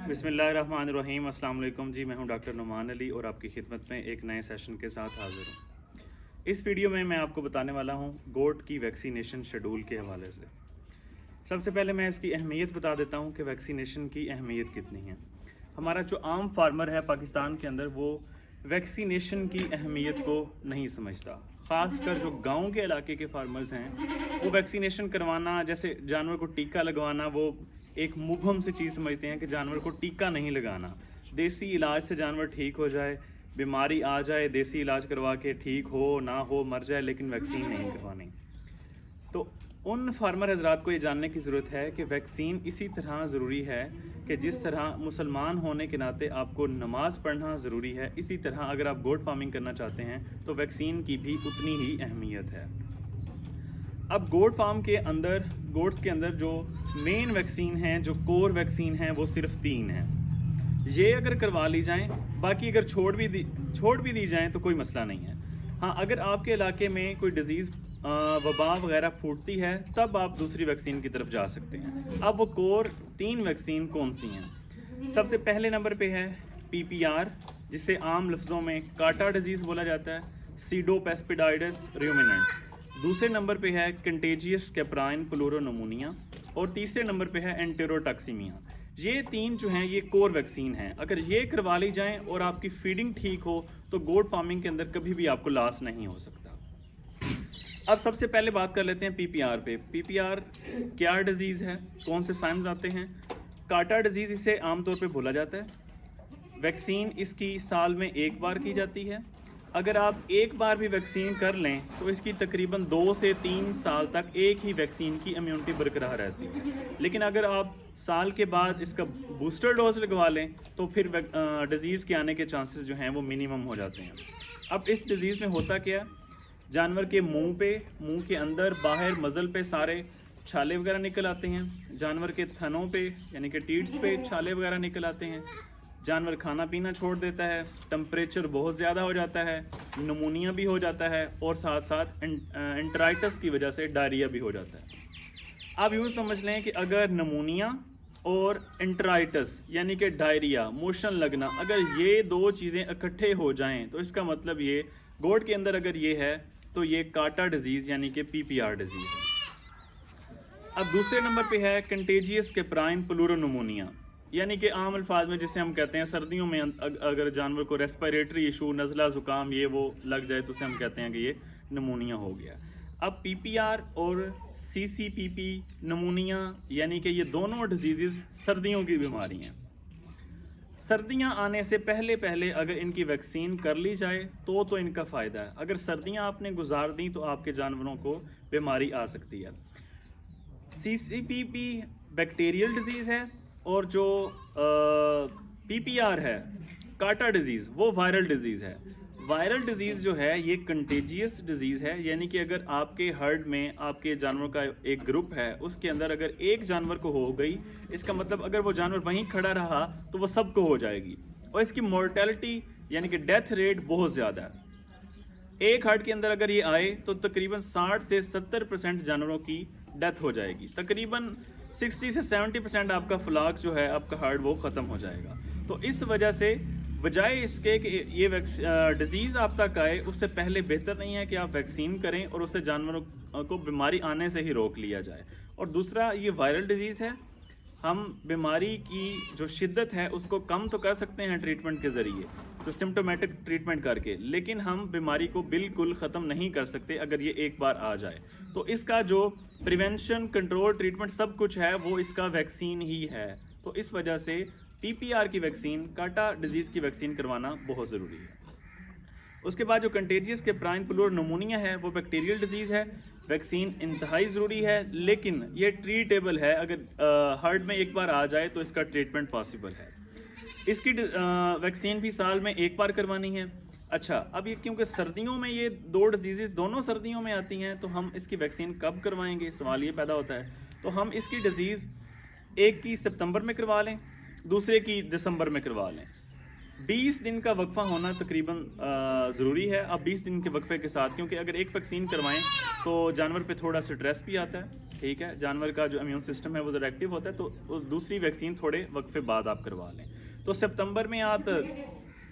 बिस्मिल्लाहिर्रहमानिर्रहीम। अस्सलाम वालेकुम जी, मैं हूं डॉक्टर नुमान अली और आपकी खिदमत में एक नए सेशन के साथ हाज़िर हूं। इस वीडियो में मैं आपको बताने वाला हूं गोट की वैक्सीनेशन शेड्यूल के हवाले से। सबसे पहले मैं इसकी अहमियत बता देता हूं कि वैक्सीनेशन की अहमियत कितनी है। हमारा जो आम फार्मर है पाकिस्तान के अंदर, वो वैक्सीनेशन की अहमियत को नहीं समझता। ख़ासकर जो गांव के इलाके के फार्मर्स हैं, वो वैक्सीनेशन करवाना, जैसे जानवर को टीका लगवाना, वो एक मुबहम सी चीज़ समझते हैं कि जानवर को टीका नहीं लगाना, देसी इलाज से जानवर ठीक हो जाए, बीमारी आ जाए देसी इलाज करवा के ठीक हो ना हो मर जाए, लेकिन वैक्सीन नहीं करवानी। तो उन फार्मर हजरात को ये जानने की ज़रूरत है कि वैक्सीन इसी तरह ज़रूरी है कि जिस तरह मुसलमान होने के नाते आपको नमाज़ पढ़ना ज़रूरी है, इसी तरह अगर आप गोट फार्मिंग करना चाहते हैं तो वैक्सीन की भी उतनी ही अहमियत है। अब गोट फार्म के अंदर, गोट्स के अंदर जो मेन वैक्सीन हैं, जो कोर वैक्सीन हैं, वो सिर्फ 3 हैं। ये अगर करवा ली जाएँ, बाकी अगर छोड़ भी दी जाएँ तो कोई मसला नहीं है। हाँ, अगर आपके इलाके में कोई डिज़ीज़ वबा वगैरह फूटती है, तब आप दूसरी वैक्सीन की तरफ जा सकते हैं। अब वो कोर 3 वैक्सीन कौन सी हैं? सबसे पहले नंबर पे है PPR, जिसे आम लफ्ज़ों में काटा डिजीज़ बोला जाता है, सीडोपेस्पिडाइडस रूमिनेंट्स। दूसरे नंबर पे है कंटेजियस कैप्राइन प्लूरोनमोनिया, और तीसरे नंबर पे है एंटेरोटॉक्सीमिया। ये 3 जो हैं, ये कोर वैक्सीन हैं। अगर ये करवा ली जाएँ और आपकी फीडिंग ठीक हो तो गोट फार्मिंग के अंदर कभी भी आपको लॉस नहीं हो सकता। अब सबसे पहले बात कर लेते हैं PPR पे। PPR क्या डिज़ीज़ है, कौन से साइंस आते हैं? काटा डिज़ीज़ इसे आमतौर पे बोला जाता है। वैक्सीन इसकी साल में 1 बार की जाती है। अगर आप एक बार भी वैक्सीन कर लें तो इसकी तकरीबन 2 से 3 साल तक एक ही वैक्सीन की इम्यूनिटी बरकरार रहती है। लेकिन अगर आप साल के बाद इसका बूस्टर डोज लगवा लें तो फिर डिज़ीज़ के आने के चांसेस जो हैं वो मिनिमम हो जाते हैं। अब इस डिज़ीज़ में होता क्या है? जानवर के मुंह के अंदर, बाहर, मज़ल पे सारे छाले वगैरह निकल आते हैं। जानवर के थनों पे यानी कि टीट्स पे छाले वगैरह निकल आते हैं। जानवर खाना पीना छोड़ देता है, टेम्परेचर बहुत ज़्यादा हो जाता है, नमूनिया भी हो जाता है, और साथ साथ एंटराइटिस की वजह से डायरिया भी हो जाता है। आप यूँ समझ लें कि अगर नमूनिया और एंटराइटिस यानी कि डायरिया, मोशन लगना, अगर ये 2 चीज़ें इकट्ठे हो जाएं तो इसका मतलब ये गोट के अंदर अगर ये है तो ये काटा डिजीज़ यानी कि PPR डिजीज़ है। अब दूसरे नंबर पे है कंटेजियस कैप्राइन प्लूरोनमोनिया, यानी कि आम अल्फाज में जिसे हम कहते हैं सर्दियों में अगर जानवर को रेस्पिरेटरी इशू, नज़ला ज़ुकाम ये वो लग जाए तो उसे हम कहते हैं कि ये नमूनिया हो गया। अब PPR और CCPP नमूनिया यानी कि ये दोनों डिजीज़ सर्दियों की बीमारी हैं। सर्दियां आने से पहले पहले अगर इनकी वैक्सीन कर ली जाए तो इनका फ़ायदा है। अगर सर्दियां आपने गुजार दी तो आपके जानवरों को बीमारी आ सकती है। CCPP बैक्टीरियल डिज़ीज़ है, और जो PPR है काटा डिज़ीज़, वो वायरल डिज़ीज़ है। वायरल डिज़ीज़ जो है ये कंटेजियस डिज़ीज़ है, यानी कि अगर आपके हर्ड में आपके जानवरों का एक ग्रुप है, उसके अंदर अगर एक जानवर को हो गई, इसका मतलब अगर वो जानवर वहीं खड़ा रहा तो वो सबको हो जाएगी, और इसकी मोर्टेलिटी यानी कि डेथ रेट बहुत ज़्यादा है। एक हर्ड के अंदर अगर ये आए तो तकरीबन 60 से 70% जानवरों की डेथ हो जाएगी। तकरीबन 60 से 70% आपका फ्लाक जो है, आपका हर्ड, वो ख़त्म हो जाएगा। तो इस वजह से बजाय इसके कि ये डिज़ीज़ आप तक आए, उससे पहले बेहतर नहीं है कि आप वैक्सीन करें और उससे जानवरों को बीमारी आने से ही रोक लिया जाए। और दूसरा, ये वायरल डिज़ीज़ है, हम बीमारी की जो शिद्दत है उसको कम तो कर सकते हैं ट्रीटमेंट के ज़रिए, तो सिम्टोमेटिक ट्रीटमेंट करके, लेकिन हम बीमारी को बिल्कुल ख़त्म नहीं कर सकते अगर ये एक बार आ जाए। तो इसका जो प्रिवेंशन, कंट्रोल, ट्रीटमेंट सब कुछ है वो इसका वैक्सीन ही है। तो इस वजह से PPR की वैक्सीन, काटा डिजीज़ की वैक्सीन करवाना बहुत ज़रूरी है। उसके बाद जो कंटेजियस कैप्राइन प्लूरोनमोनिया है, वो बैक्टीरियल डिजीज़ है। वैक्सीन इंतहाई ज़रूरी है, लेकिन ये ट्रीटेबल है। अगर हर्ड में एक बार आ जाए तो इसका ट्रीटमेंट पॉसिबल है। इसकी वैक्सीन भी साल में 1 बार करवानी है। अच्छा, अब ये क्योंकि सर्दियों में ये 2 डिजीज़ दोनों सर्दियों में आती हैं, तो हम इसकी वैक्सीन कब करवाएंगे, सवाल ये पैदा होता है। तो हम इसकी डिज़ीज़ एक की सितंबर में करवा लें, दूसरे की दिसंबर में करवा लें। 20 दिन का वक्फा होना तकरीबन ज़रूरी है। अब 20 दिन के वक्फे के साथ, क्योंकि अगर एक वैक्सीन करवाएं तो जानवर पे थोड़ा स्ट्रेस भी आता है, ठीक है, जानवर का जो इम्यून सिस्टम है वो ज़रा एक्टिव होता है, तो उस दूसरी वैक्सीन थोड़े वक्फे बाद आप करवा लें। तो सितंबर में आप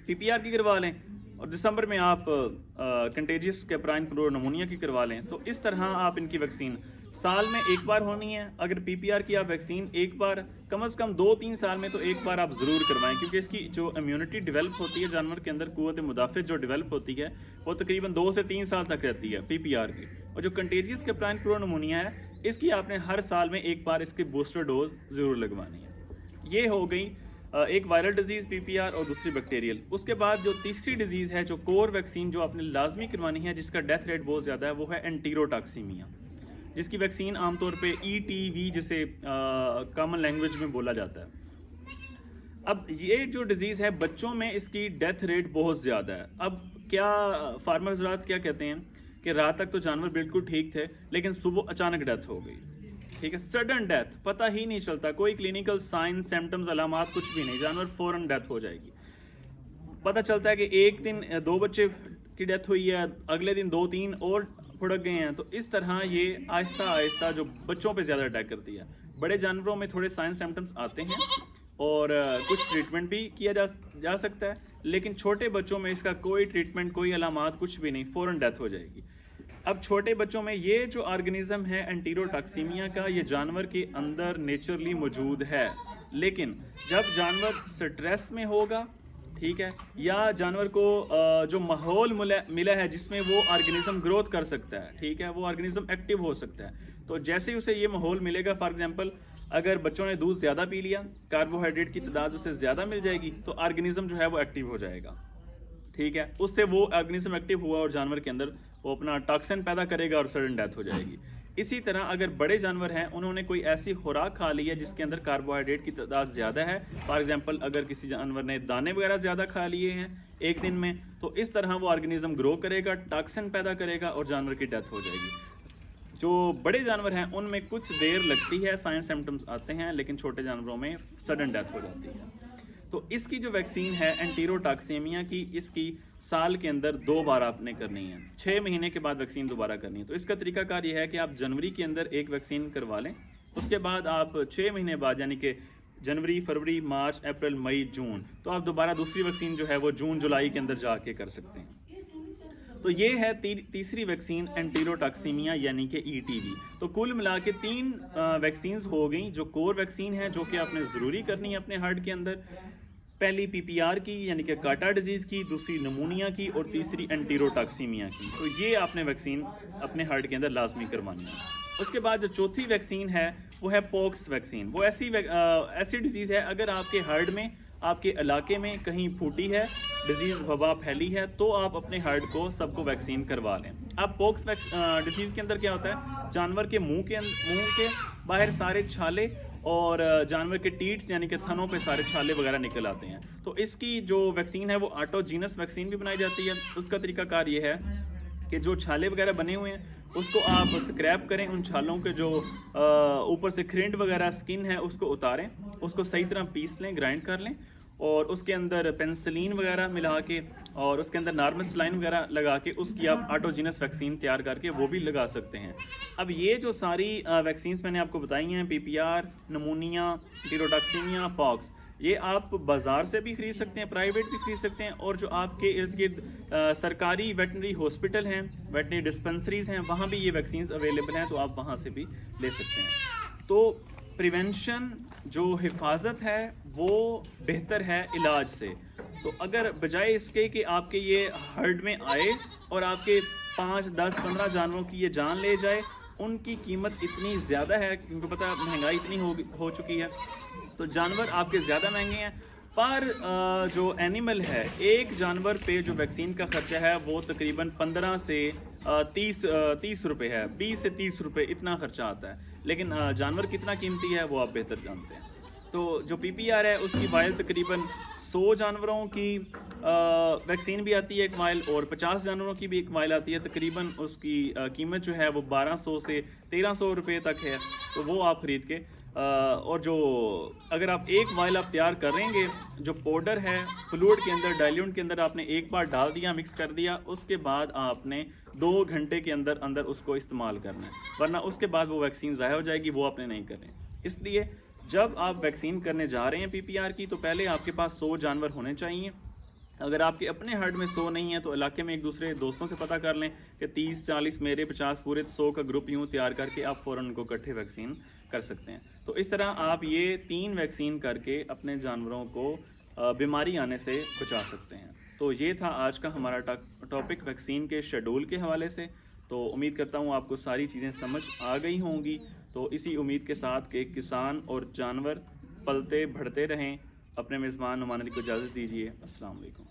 PPR की करवा लें और दिसंबर में आप कंटेजियस कैपराइन क्लोरो नमूनिया की करवा लें। तो इस तरह आप इनकी वैक्सीन साल में एक बार होनी है। अगर PPR की आप वैक्सीन एक बार कम से कम 2-3 साल में तो एक बार आप ज़रूर करवाएं, क्योंकि इसकी जो इम्यूनिटी डेवलप होती है जानवर के अंदर, क़ुव्वत मुदाफ़िअत जो डेवलप होती है वो तकरीबन 2 से 3 साल तक रहती है PPR की। और जो कंटेजियस कैपराइन क्लोरो नमूनिया है इसकी आपने हर साल में एक बार इसकी बूस्टर डोज ज़रूर लगवानी है। ये हो गई एक वायरल डिजीज़ PPR और दूसरी बैक्टीरियल। उसके बाद जो तीसरी डिजीज़ है, जो कोर वैक्सीन जो आपने लाजमी करवानी है, जिसका डेथ रेट बहुत ज़्यादा है, वो है एंटीरोटॉक्सीमिया, जिसकी वैक्सीन आमतौर पे ETV जिसे कॉमन लैंग्वेज में बोला जाता है। अब ये जो डिज़ीज़ है बच्चों में इसकी डेथ रेट बहुत ज़्यादा है। अब क्या फार्मर्स रात क्या कहते हैं कि रात तक तो जानवर बिल्कुल ठीक थे लेकिन सुबह अचानक डेथ हो गई, ठीक है, सडन डेथ, पता ही नहीं चलता, कोई क्लिनिकल साइन सिम्टम्स अलामात कुछ भी नहीं, जानवर फ़ौरन डेथ हो जाएगी। पता चलता है कि एक दिन 2 बच्चे की डेथ हुई है, अगले दिन 2-3 और फुड़क गए हैं। तो इस तरह ये आहिस्ता आहिस्ता जो बच्चों पे ज़्यादा अटैक करती है। बड़े जानवरों में थोड़े साइन सिम्टम्स आते हैं और कुछ ट्रीटमेंट भी किया जा सकता है, लेकिन छोटे बच्चों में इसका कोई ट्रीटमेंट, कोई अलामात कुछ भी नहीं, फ़ौरन डेथ हो जाएगी। अब छोटे बच्चों में ये जो ऑर्गेनिज्म है एंटीरोटॉक्सीमिया का, ये जानवर के अंदर नेचुरली मौजूद है, लेकिन जब जानवर स्ट्रेस में होगा, ठीक है, या जानवर को जो माहौल मिला है जिसमें वो ऑर्गेनिज्म ग्रोथ कर सकता है, ठीक है, वो ऑर्गेनिज्म एक्टिव हो सकता है, तो जैसे ही उसे ये माहौल मिलेगा, फॉर एग्जांपल अगर बच्चों ने दूध ज़्यादा पी लिया, कार्बोहाइड्रेट की तादाद उसे ज़्यादा मिल जाएगी, तो ऑर्गेनिज्म जो है वो एक्टिव हो जाएगा, ठीक है, उससे वो ऑर्गेनिज्म एक्टिव हुआ और जानवर के अंदर वो अपना टॉक्सिन पैदा करेगा और सडन डेथ हो जाएगी। इसी तरह अगर बड़े जानवर हैं, उन्होंने कोई ऐसी खुराक खा ली है जिसके अंदर कार्बोहाइड्रेट की तादाद ज़्यादा है, फॉर एग्जांपल अगर किसी जानवर ने दाने वगैरह ज़्यादा खा लिए हैं एक दिन में, तो इस तरह वो ऑर्गेनिज्म ग्रो करेगा, टॉक्सिन पैदा करेगा और जानवर की डेथ हो जाएगी। जो बड़े जानवर हैं उनमें कुछ देर लगती है, साइन सिम्टम्स आते हैं, लेकिन छोटे जानवरों में सडन डेथ हो जाती है। तो इसकी जो वैक्सीन है एंटीरोटॉक्सीमिया की, इसकी साल के अंदर 2 बार आपने करनी है, 6 महीने के बाद वैक्सीन दोबारा करनी है। तो इसका तरीकाकार ये है कि आप जनवरी के अंदर एक वैक्सीन करवा लें, उसके बाद आप 6 महीने बाद यानी कि जनवरी, फरवरी, मार्च, अप्रैल, मई, जून, तो आप दोबारा दूसरी वैक्सीन जो है वो जून, जुलाई के अंदर जाके कर सकते हैं। तो ये है तीसरी वैक्सीन एंटीरोटॉक्सीमिया यानी कि ETV। तो कुल मिला के 3 वैक्सीन्स हो गई जो कोर वैक्सीन है, जो कि आपने ज़रूरी करनी है अपने हार्ट के अंदर। पहली PPR की यानी कि काटा डिजीज़ की, दूसरी नमूनिया की और तीसरी एंटीरोटॉक्सीमिया की। तो ये आपने वैक्सीन अपने हार्ट के अंदर लाजमी करवानी है। उसके बाद जो चौथी वैक्सीन है वो है पॉक्स वैक्सीन। वो ऐसी डिजीज़ है, अगर आपके हार्ट में, आपके इलाके में कहीं फूटी है, डिजीज़ वबा फैली है, तो आप अपने हार्ट को सबको वैक्सीन करवा लें। अब पॉक्स डिजीज़ के अंदर क्या होता है, जानवर के मुंह के बाहर सारे छाले और जानवर के टीट्स यानी कि थनों पे सारे छाले वगैरह निकल आते हैं। तो इसकी जो वैक्सीन है वो ऑटोजीनस वैक्सीन भी बनाई जाती है। उसका तरीकाकार ये है कि जो छाले वगैरह बने हुए हैं उसको आप स्क्रैप करें, उन छालों के जो ऊपर से खरिंड वगैरह स्किन है उसको उतारें, उसको सही तरह पीस लें, ग्राइंड कर लें और उसके अंदर पेंसिलिन वगैरह मिला के और उसके अंदर नॉर्मल सलाइन वगैरह लगा के उसकी आप ऑटोजीनस वैक्सीन तैयार करके वो भी लगा सकते हैं। अब ये जो सारी वैक्सीन्स मैंने आपको बताई हैं, PPR, नमूनिया, एंटीरोटॉक्सीमिया, पॉक्स, ये आप बाज़ार से भी ख़रीद सकते हैं, प्राइवेट भी ख़रीद सकते हैं, और जो आपके इर्द गिर्द सरकारी वेटनरी हॉस्पिटल हैं, वेटनरी डिस्पेंसरीज़ हैं, वहाँ भी ये वैक्सीन्स अवेलेबल हैं, तो आप वहाँ से भी ले सकते हैं। तो प्रिवेंशन, जो हिफाजत है, वो बेहतर है इलाज से। तो अगर बजाय इसके कि आपके ये हर्ड में आए और आपके 5, 10, 15 जानवरों की ये जान ले जाए, उनकी कीमत इतनी ज़्यादा है क्योंकि पता है महंगाई इतनी हो चुकी है, तो जानवर आपके ज़्यादा महंगे हैं। पर जो एनिमल है, एक जानवर पे जो वैक्सीन का ख़र्चा है वो तकरीबन 15 से 30 रुपये है, 20 से 30 रुपये इतना ख़र्चा आता है। लेकिन जानवर कितना कीमती है वो आप बेहतर जानते हैं। तो जो PPR है उसकी वाइल तकरीबन 100 जानवरों की वैक्सीन भी आती है एक वाइल, और 50 जानवरों की भी एक वाइल आती है। तकरीबन उसकी कीमत जो है वो 1200 से 1300 रुपये तक है। तो वो आप ख़रीद के और जो अगर आप एक वाइल आप तैयार करेंगे जो पाउडर है फ्लूइड के अंदर, डाइल्यूट के अंदर आपने एक बार डाल दिया, मिक्स कर दिया, उसके बाद आपने 2 घंटे के अंदर अंदर उसको इस्तेमाल करना है, वरना उसके बाद वो वैक्सीन ज़ाया हो जाएगी, वो आपने नहीं करनी। इसलिए जब आप वैक्सीन करने जा रहे हैं PPR की, तो पहले आपके पास 100 जानवर होने चाहिए। अगर आपके अपने हर्ड में 100 नहीं है तो इलाके में एक दूसरे दोस्तों से पता कर लें कि 30-40 मेरे 50 पूरे, 100 का ग्रुप यूँ तैयार करके आप फ़ौरन उनको इकट्ठे वैक्सीन कर सकते हैं। तो इस तरह आप ये 3 वैक्सीन करके अपने जानवरों को बीमारी आने से बचा सकते हैं। तो ये था आज का हमारा टॉपिक वैक्सीन के शेड्यूल के हवाले से। तो उम्मीद करता हूँ आपको सारी चीज़ें समझ आ गई होंगी। तो इसी उम्मीद के साथ कि किसान और जानवर पलते बढ़ते रहें, अपने मेज़बान नुमान अली को इजाज़त दीजिए। अस्सलाम वालेकुम।